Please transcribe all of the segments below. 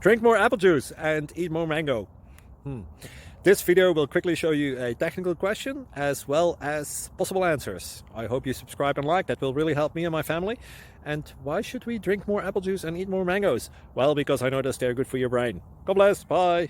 Drink more apple juice and eat more mango. This video will quickly show you a technical question as well as possible answers. I hope you subscribe and like, that will really help me and my family. And why should we drink more apple juice and eat more mangoes? Well, because I noticed they're good for your brain. God bless, bye.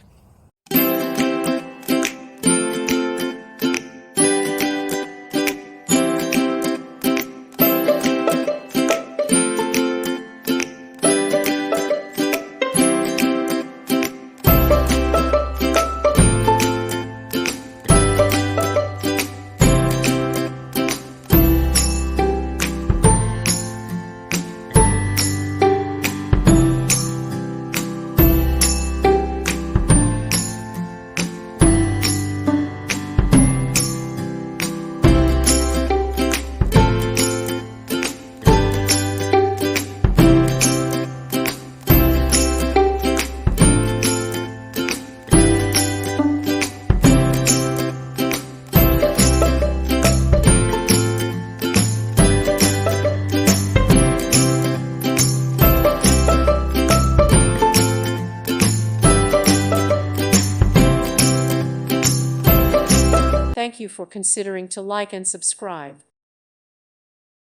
Thank you for considering to like and subscribe.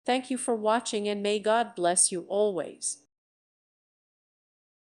Thank you for watching, and may God bless you always.